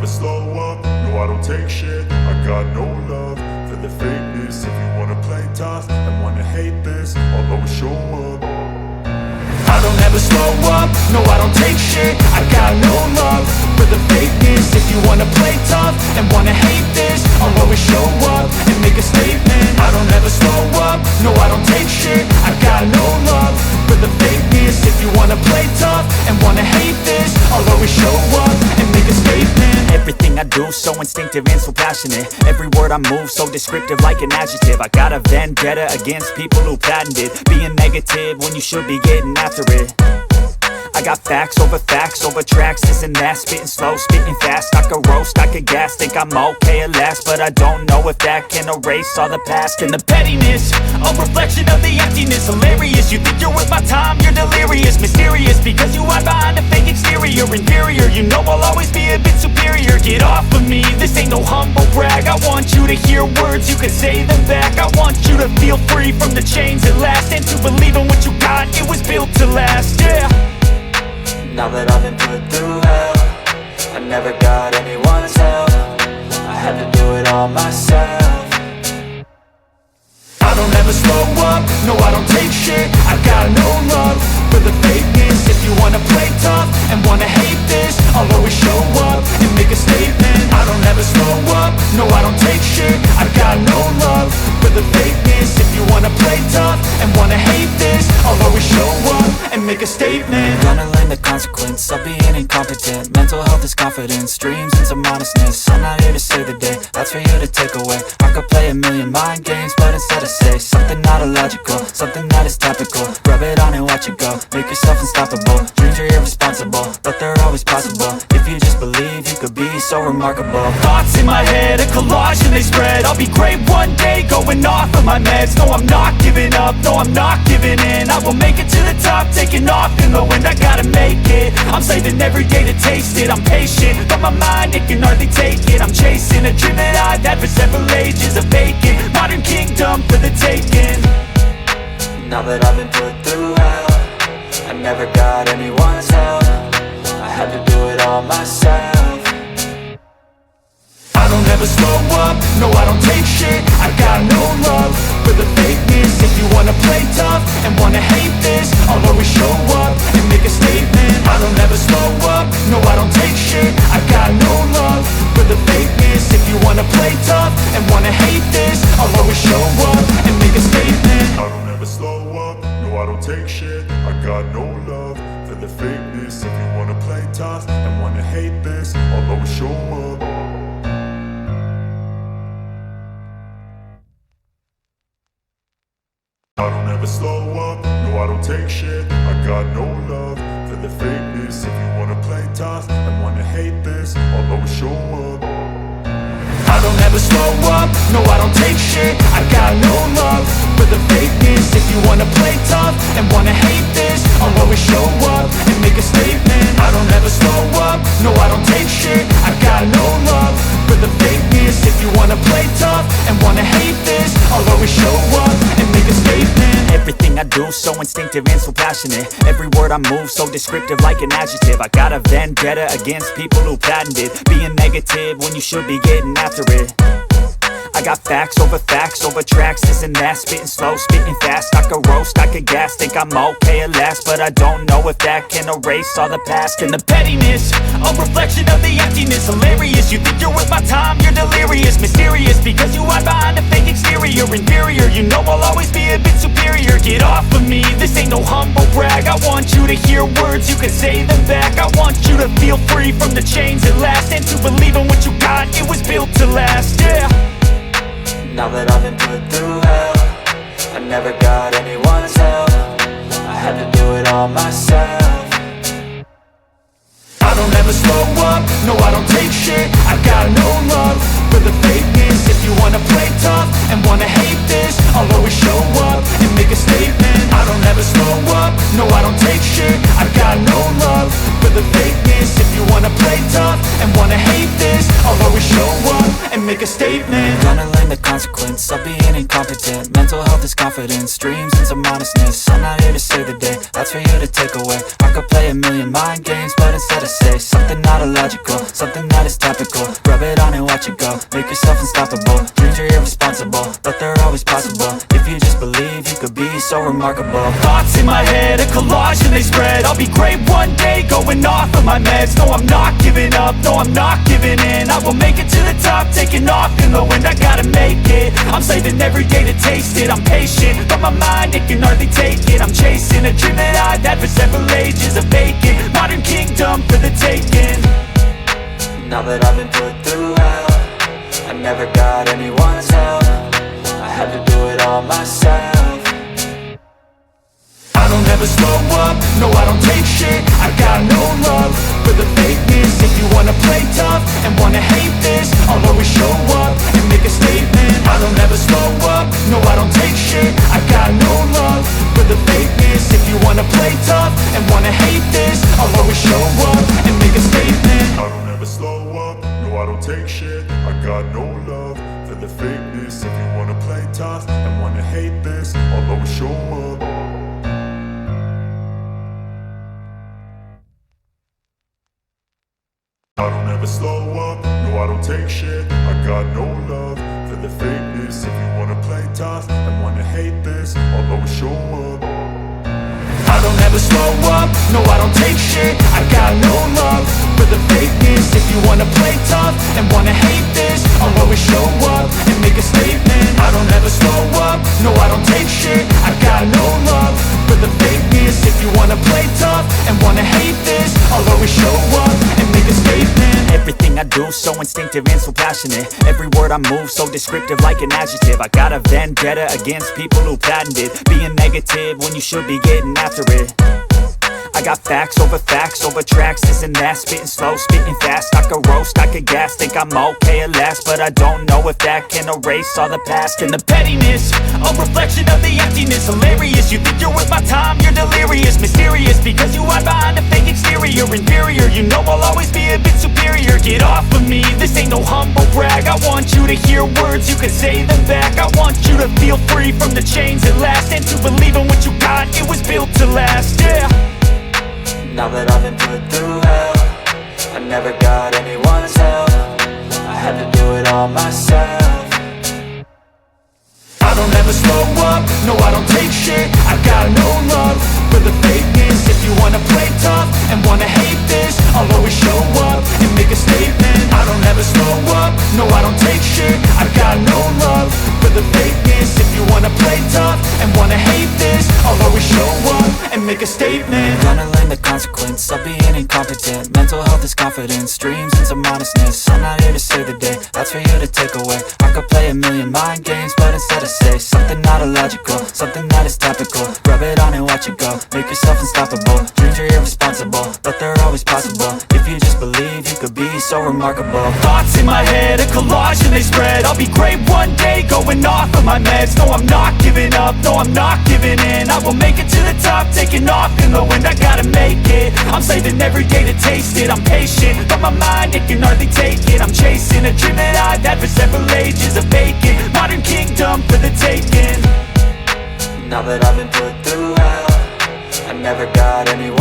slow up, no I don't take shit. I got no love for the fakeness. If you wanna play tough and wanna hate this, I'll always show up. I don't ever slow up, no I don't take shit. I got no love for the fakeness. If you wanna play tough and wanna hate this, I'll always show up and make a statement. I don't ever slow up, no I don't take shit. I got no love for the fakeness. If you wanna play tough and wanna hate this, I'll always show up and make a statement. Everything I do so instinctive and so passionate. Every word I move so descriptive like an adjective. I got a vendetta against people who patented being negative when you should be getting after it. I got facts over tracks, this and that. Spitting slow, spitting fast. I could roast, I could gas. Think I'm okay at last, but I don't know if that can erase all the past. And the pettiness, a reflection of the emptiness. Hilarious, you think you're worth my time, you're delirious. Mysterious, because you hide behind a fake exterior. Inferior, you know I'll always be a bit superior. Get off of me, this ain't no humble brag. I want you to hear words, you can say them back. I want you to feel free from the chains at last, and to believe in what you got, it was built to last, yeah. Now that I've been put through hell, I never got anyone's help. I had to do it all myself. I don't ever slow up, no I don't take shit. I got no love for the fakeness. If you wanna play tough and wanna hate this, I'll always show up and make a statement. I don't ever slow up, no I don't take shit. I got no love for the fakeness. If you wanna play tough and wanna hate this, I'll always show up and make a statement. Gonna learn the consequence of being incompetent. Mental health is confidence, dreams and some honestness. I'm not here to save the day, that's for you to take away. I could play a million mind games, but instead I say something not illogical, something that is topical. Rub it on and watch it go, make yourself unstoppable. Dreams are irresponsible, but they're always possible. If you just believe, you could be so remarkable. Thoughts in my head, a collage and they spread. I'll be great one day, going off of my meds. No, I'm not giving up, no, I'm not giving in. I will make it to the top, taking off in the wind. I gotta make it, I'm saving every day to taste it. I'm patient, but my mind, it can hardly take it. I'm chasing a dream that I've had for several ages. A vacant, modern kingdom for the taking. Now that I've been put through hell, I never got anyone's help. I had to do it all myself. I don't ever slow up, no I don't take shit. I got no love for the fakeness. If you wanna play tough and wanna hate this, I'll always show up and make a statement. I don't ever slow up, no I don't take shit. I got no love for the fakeness. If you wanna play tough and wanna hate this, I'll always show up and make a statement. I don't ever slow up, no I don't take shit. I got no love for the fakeness. If you wanna play tough and wanna hate this, I'll always show up. I don't ever slow up, no I don't take shit. I got no love for the fakeness. If you wanna play tough and wanna hate this, I'll always show up. I don't ever slow up, no I don't take shit. I got no love for the fakeness. If you wanna play tough and wanna hate this, I'll always show up and make a statement. I don't ever slow up, no I don't take shit. I got no love for the fakeness. If you wanna play tough and wanna hate this, I'll always show up and make a statement. Everything I do so instinctive and so passionate. Every word I move so descriptive like an adjective. I got a vendetta against people who patented being negative when you should be getting after it. I got facts over tracks, this and that. Spitting slow, spitting fast. I could roast, I could gas. Think I'm okay at last, but I don't know if that can erase all the past. And the pettiness, a reflection of the emptiness. Hilarious, you think you're worth my time, you're delirious. Mysterious, because you hide behind a fake exterior. Inferior, you know I'll always be a bit superior. Get off of me, this ain't no humble brag. I want you to hear words, you can say them back. I want you to feel free from the chains at last, and to believe in what you got, it was built to last, yeah. Now that I've been put through hell, I never got anyone's help. I had to do it all myself. I don't ever slow up, no I don't take shit. I got no love for the fakeness. If you wanna play tough and wanna hate this, I'll always show up and make a statement. I don't ever slow up, no I don't take shit. I got no love for the fakeness. If you wanna play tough and wanna hate this, I'll always show up and make a statement. Gonna learn the consequence of being incompetent. Mental health is confidence, dreams and some honestness. I'm not here to save the day, that's for you to take away. I could play a million mind games, but instead I say something not illogical, something that is topical. Rub it on and watch it go, make yourself unstoppable. Dreams are irresponsible, but they're always possible. If you just believe, you could be so remarkable. Thoughts in my head, a collage and they spread. I'll be great one day, going off of my meds. No, I'm not giving up, no, I'm not giving in. I will make it to the top, taking off in the wind. I gotta make it, I'm saving every day to taste it. I'm patient, but my mind, it can hardly take it. I'm chasing a dream that I've had for several ages. A vacant, modern kingdom for the taking. Now that I've been put through hell, I never got anyone's help. I had to do it all myself. I don't ever slow up, no I don't take shit. I got no love for the fakeness. If you wanna play tough and wanna hate this, I'll always show up and make a statement. I don't ever slow up, no I don't take shit. I got no love for the fakeness. If you wanna play tough and wanna hate this, I'll always show up and make a statement. I don't ever slow up, no I don't take shit. I got no love for the fakeness. If you wanna play tough and wanna hate this, I'll always show up. I don't ever slow up, no I don't take shit. I got no love for the fakeness. If you wanna play tough and wanna hate this, I'll always show up. I don't ever slow up, no I don't take shit. I got no love for the fakeness. If you wanna play tough and wanna hate this, I'll always show up and make a statement. I don't ever slow up, no I don't take shit. I got no love for the fakeness. If you wanna play tough and wanna hate this, I'll always show up and make a statement. Everything I do so instinctive and so passionate. Every word I move so descriptive like an adjective. I got a vendetta against people who patented being negative when you should be getting after it. I got facts over tracks, this and that. Spitting slow, spitting fast. I could roast, I could gas. Think I'm okay at last, but I don't know if that can erase all the past. And the pettiness, a reflection of the emptiness. Hilarious, you think you're worth my time, you're delirious. Mysterious, because you hide behind a fake exterior. Inferior, you know I'll always be a bit superior. Get off of me, this ain't no humble brag. I want you to hear words, you can say them back. I want you to feel free from the chains at last, and to believe in what you got, it was built to last, yeah. Now that I've been put through hell, I never got anyone's help. I had to do it all myself. I don't ever slow up, no I don't take shit. I got no love for the fakeness. If you wanna play tough and wanna hate this, I'll always show up and make a statement. I don't ever slow up, no I don't take shit. I got no love for the fakeness. If you wanna play tough and wanna hate this, I'll always show up and make a statement. Gonna learn the consequence of being incompetent. Mental health is confidence, dreams and some honestness. I'm not here to save the day, that's for you to take away. I could play a million mind games, but instead I say something not illogical, something that is topical. Rub it on and watch it go, make yourself unstoppable. Dreams are irresponsible, but they're always possible. If you just believe, you could be so remarkable. Thoughts in my head, a collage and they spread. I'll be great one day, going off of my meds. No, I'm not giving up, no, I'm not giving in. I will make it to the top, taking off in the wind. I gotta make it, I'm saving every day to taste it. I'm patient, but my mind, it can hardly take it. I'm chasing a dream that I've had for several ages. A vacant, modern kingdom for the taking. Now that I've been put through hell, I never got anyone